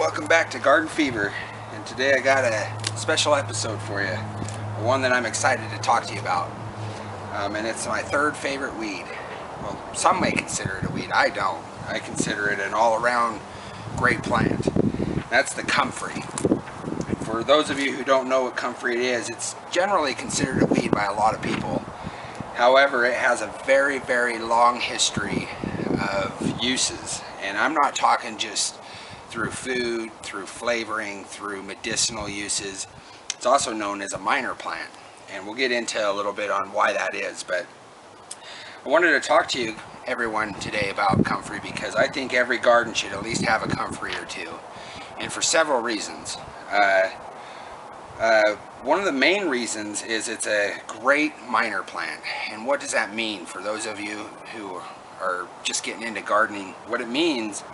welcome back to Garden Fever, and today I got a special episode for you, one that I'm excited to talk to you about, and it's my third favorite weed. Well, some may consider it a weed. I don't. I consider it an all-around great plant. That's the comfrey. And for those of you who don't know what comfrey is, it's generally considered a weed by a lot of people. However, it has a very, very long history of uses, and I'm not talking just through food, through flavoring, through medicinal uses. It's also known as a minor plant, and we'll get into a little bit on why that is. But I wanted to talk to you, everyone, today about comfrey because I think every garden should at least have a comfrey or two, and for several reasons. One of the main reasons is it's a great minor plant. And what does that mean for those of you who are just getting into gardening? What it means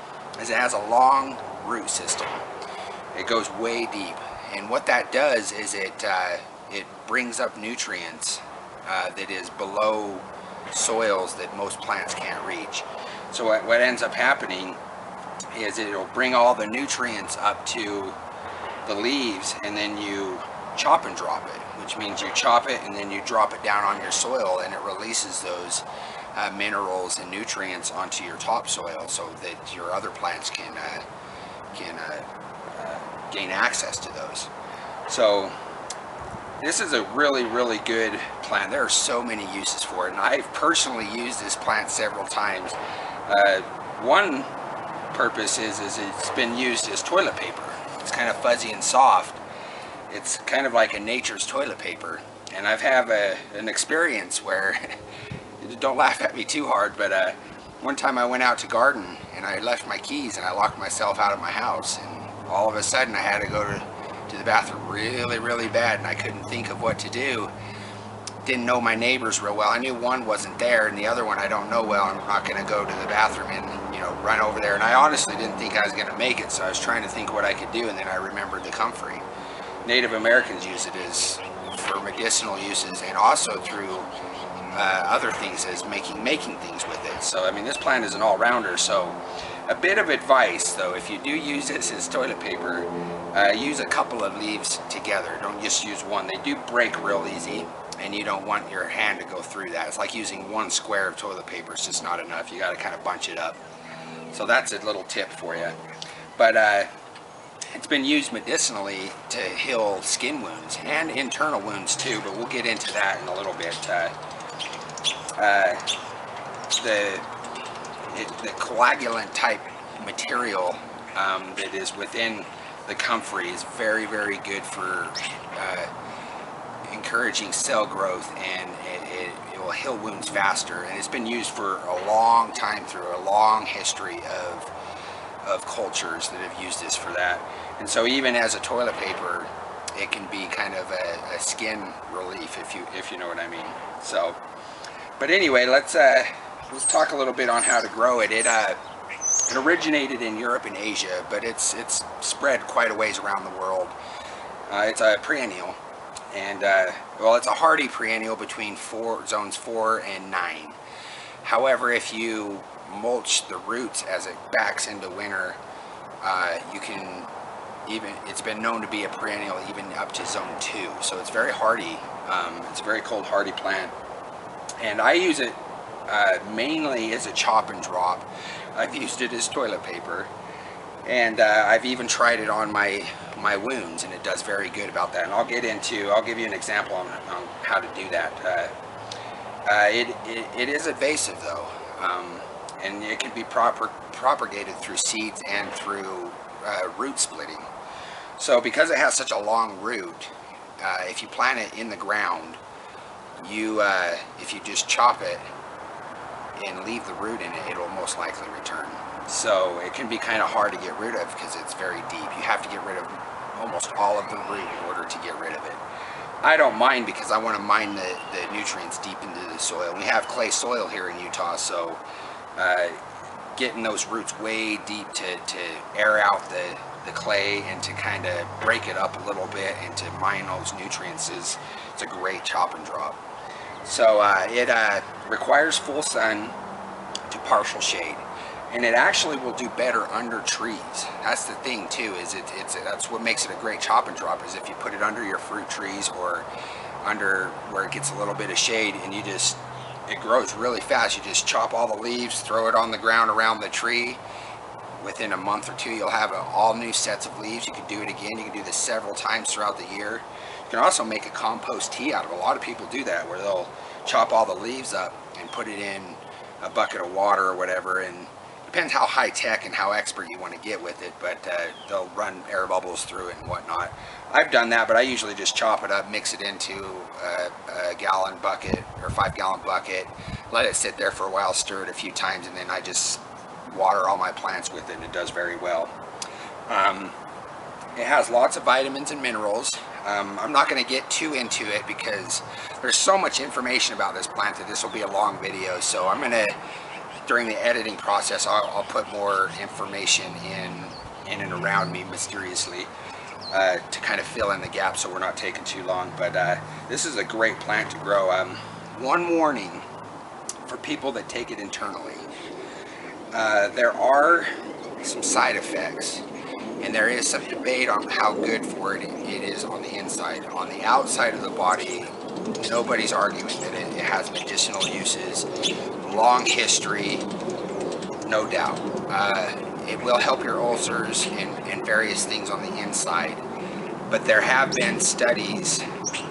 is it has a long root system. It goes way deep, and what that does is it brings up nutrients that is below soils that most plants can't reach. So what ends up happening is it'll bring all the nutrients up to the leaves, and then you chop and drop it, which means you chop it and then you drop it down on your soil, and it releases those minerals and nutrients onto your topsoil so that your other plants can gain access to those. So this is a really, really good plant. There are so many uses for it, and I've personally used this plant several times. One purpose is it's been used as toilet paper. It's kind of fuzzy and soft. It's kind of like a nature's toilet paper. And I've had an experience where, don't laugh at me too hard, but one time I went out to garden and I left my keys and I locked myself out of my house, and all of a sudden I had to go to the bathroom really, really bad, and I couldn't think of what to do. Didn't know my neighbors real well. I knew one wasn't there and the other one I don't know well. I'm not going to go to the bathroom and run over there, and I honestly didn't think I was going to make it, so I was trying to think what I could do, and then I remembered the comfrey. Native Americans use it as for medicinal uses, and also through other things as making things with it. So I mean, this plant is an all-rounder. So a bit of advice though, if you do use this as toilet paper, use a couple of leaves together. Don't just use one. They do break real easy, and you don't want your hand to go through that. It's like using one square of toilet paper. It's just not enough. You got to kind of bunch it up. So that's a little tip for you. But it's been used medicinally to heal skin wounds and internal wounds too, but we'll get into that in a little bit. The coagulant type material that is within the comfrey is very, very good for encouraging cell growth, and it will heal wounds faster. And it's been used for a long time through a long history of cultures that have used this for that. And so even as a toilet paper, it can be kind of a skin relief, if you know what I mean. So, but anyway, let's talk a little bit on how to grow it. It originated in Europe and Asia, but it's spread quite a ways around the world. It's a perennial, and well, it's a hardy perennial between zones 4 and 9. However, if you mulch the roots as it backs into winter, you can it's been known to be a perennial even up to zone 2. So it's very hardy. It's a very cold hardy plant, and I use it mainly as a chop and drop. I've used it as toilet paper, and I've even tried it on my wounds, and it does very good about that. And I'll give you an example on how to do that. It is invasive though, and it can be propagated through seeds and through root splitting. So because it has such a long root, if you plant it in the ground, if you just chop it and leave the root in it, it'll most likely return. So it can be kind of hard to get rid of because it's very deep. You have to get rid of almost all of the root in order to get rid of it. I don't mind because I want to mine the nutrients deep into the soil. We have clay soil here in Utah, so getting those roots way deep to air out the clay and to kind of break it up a little bit and to mine those nutrients it's a great chop and drop. So it requires full sun to partial shade, And it actually will do better under trees. That's the thing too, is that's what makes it a great chop and drop, is if you put it under your fruit trees or under where it gets a little bit of shade, and it grows really fast. You just chop all the leaves, throw it on the ground around the tree. Within a month or two, you'll have all new sets of leaves. You can do it again. You can do this several times throughout the year. You can also make a compost tea out of it. A lot of people do that, where they'll chop all the leaves up and put it in a bucket of water or whatever, and depends how high tech and how expert you want to get with it, but they'll run air bubbles through it and whatnot. I've done that, but I usually just chop it up, mix it into a gallon bucket or 5-gallon bucket, let it sit there for a while, stir it a few times, and then I just water all my plants with it, and it does very well. It has lots of vitamins and minerals. I'm not going to get too into it because there's so much information about this plant that this will be a long video, so I'm going to, during the editing process, I'll put more information in and around me mysteriously to kind of fill in the gaps so we're not taking too long. But this is a great plant to grow. One warning for people that take it internally. There are some side effects, and there is some debate on how good for it is on the inside. On the outside of the body, nobody's arguing that it has medicinal uses, long history, no doubt. It will help your ulcers and various things on the inside, but there have been studies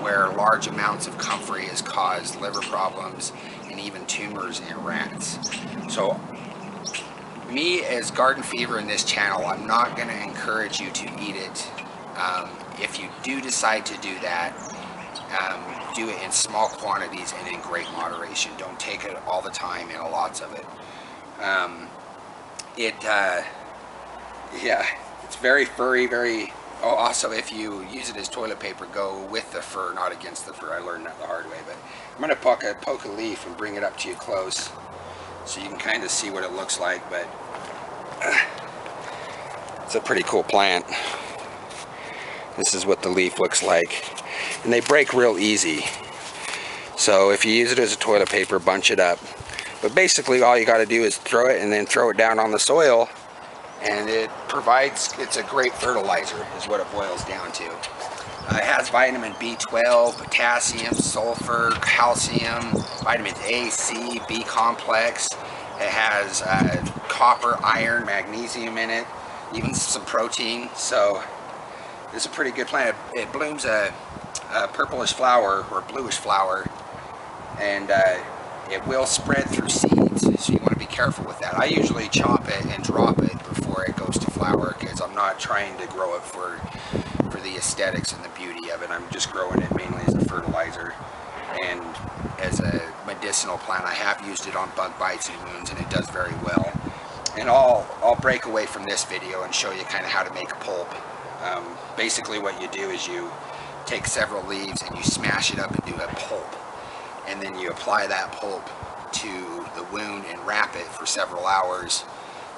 where large amounts of comfrey has caused liver problems and even tumors in rats. So me, as Garden Fever in this channel, I'm not going to encourage you to eat it. If you do decide to do that, do it in small quantities and in great moderation. Don't take it all the time and lots of it. Yeah, it's very furry, very... Oh, also, if you use it as toilet paper, go with the fur, not against the fur. I learned that the hard way, but I'm going to poke a leaf and bring it up to you close so you can kind of see what it looks like, but it's a pretty cool plant. This is what the leaf looks like, and they break real easy. So if you use it as a toilet paper, bunch it up. But basically all you got to do is throw it and then throw it down on the soil, and it's a great fertilizer is what it boils down to. It has vitamin B12, potassium, sulfur, calcium, vitamins A, C, B complex. It has copper, iron, magnesium in it, even some protein. So it's a pretty good plant. It blooms a purplish flower or bluish flower, and it will spread through seeds, so you want to be careful with that. I usually chop it and drop it before it goes to flower, because I'm not trying to grow it for the aesthetics and the beauty of it. I'm just growing it mainly as a fertilizer and as a medicinal plant. I have used it on bug bites and wounds, and it does very well. And I'll break away from this video and show you kind of how to make a pulp. Basically what you do is you take several leaves and you smash it up and do a pulp, and then you apply that pulp to the wound and wrap it for several hours,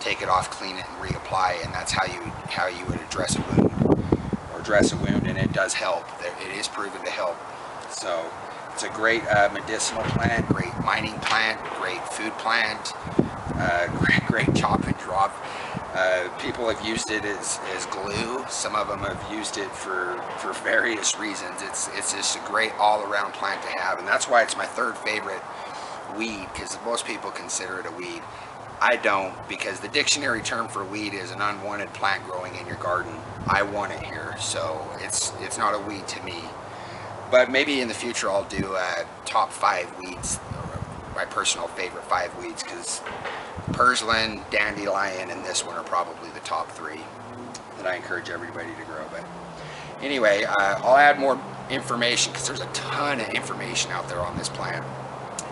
take it off, clean it, and reapply, and that's how you would address a wound, and it does help. It is proven to help. So it's a great medicinal plant, great mining plant, great food plant, great chop and drop. People have used it as glue. Some of them have used it for various reasons. It's just a great all-around plant to have, and that's why it's my third favorite weed, because most people consider it a weed. I don't, because the dictionary term for weed is an unwanted plant growing in your garden. I want it here, so it's not a weed to me. But maybe in the future I'll do top 5 weeds, my personal favorite 5 weeds, because purslane, dandelion, and this one are probably the top 3 that I encourage everybody to grow. But anyway, I'll add more information, because there's a ton of information out there on this plant.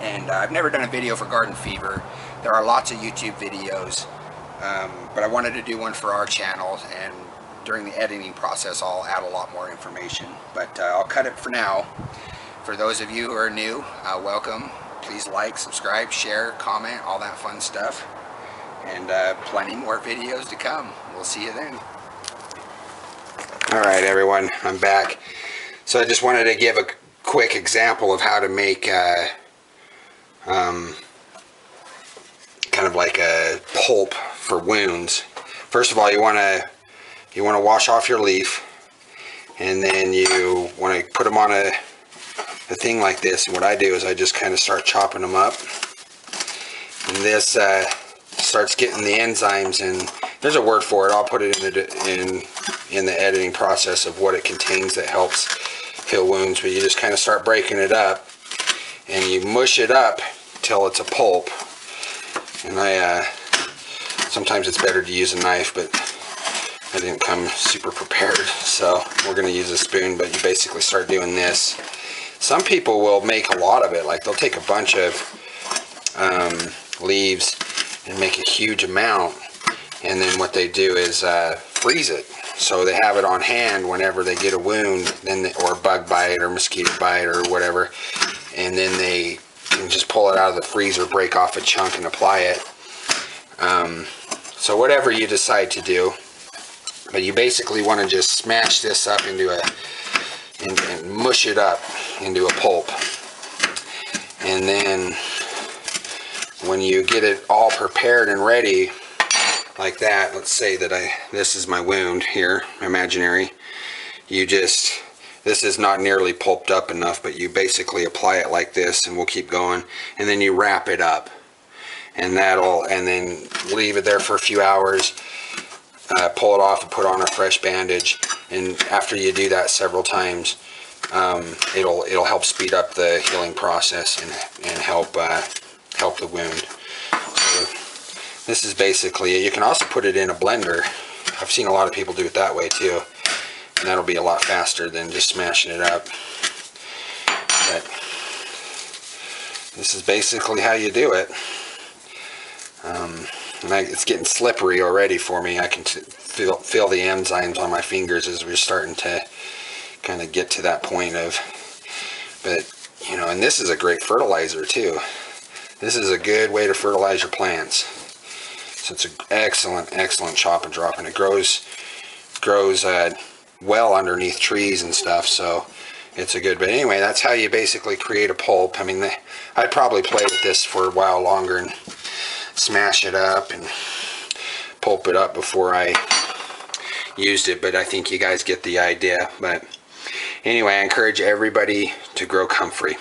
And I've never done a video for Garden Fever. There are lots of YouTube videos, but I wanted to do one for our channel, and during the editing process I'll add a lot more information. But I'll cut it for now. For those of you who are new, welcome. Please like, subscribe, share, comment, all that fun stuff. And plenty more videos to come. We'll see you then. Alright everyone, I'm back. So I just wanted to give a quick example of how to make kind of like a pulp for wounds. First of all, you want to wash off your leaf, and then you want to put them on a thing like this. And what I do is I just kind of start chopping them up, and this starts getting the enzymes, and there's a word for it. I'll put it in the editing process of what it contains that helps heal wounds. But you just kind of start breaking it up, and you mush it up till it's a pulp. And sometimes it's better to use a knife, but I didn't come super prepared, so we're going to use a spoon. But you basically start doing this. Some people will make a lot of it, like they'll take a bunch of leaves and make a huge amount, and then what they do is freeze it, so they have it on hand whenever they get a wound, or bug bite or mosquito bite or whatever, and then they can just pull it out of the freezer, break off a chunk, and apply it. So whatever you decide to do, but you basically want to just smash this up into and mush it up into a pulp. And then when you get it all prepared and ready like that, let's say that this is my wound here, imaginary. This is not nearly pulped up enough, but you basically apply it like this, and we'll keep going, and then you wrap it up, and then leave it there for a few hours, pull it off and put on a fresh bandage. And after you do that several times, it'll help speed up the healing process and help the wound. So this is basically it. You can also put it in a blender. I've seen a lot of people do it that way too, and that'll be a lot faster than just smashing it up. But this is basically how you do it. And it's getting slippery already for me. I can feel the enzymes on my fingers as we're starting to kind of get to that point of, but you know, and this is a great fertilizer too. This is a good way to fertilize your plants. So it's an excellent chop and drop, and it grows well underneath trees and stuff, so it's a good. But anyway, that's how you basically create a pulp. I mean, I'd probably play with this for a while longer and smash it up and pulp it up before I used it, but I think you guys get the idea. But anyway, I encourage everybody to grow comfrey.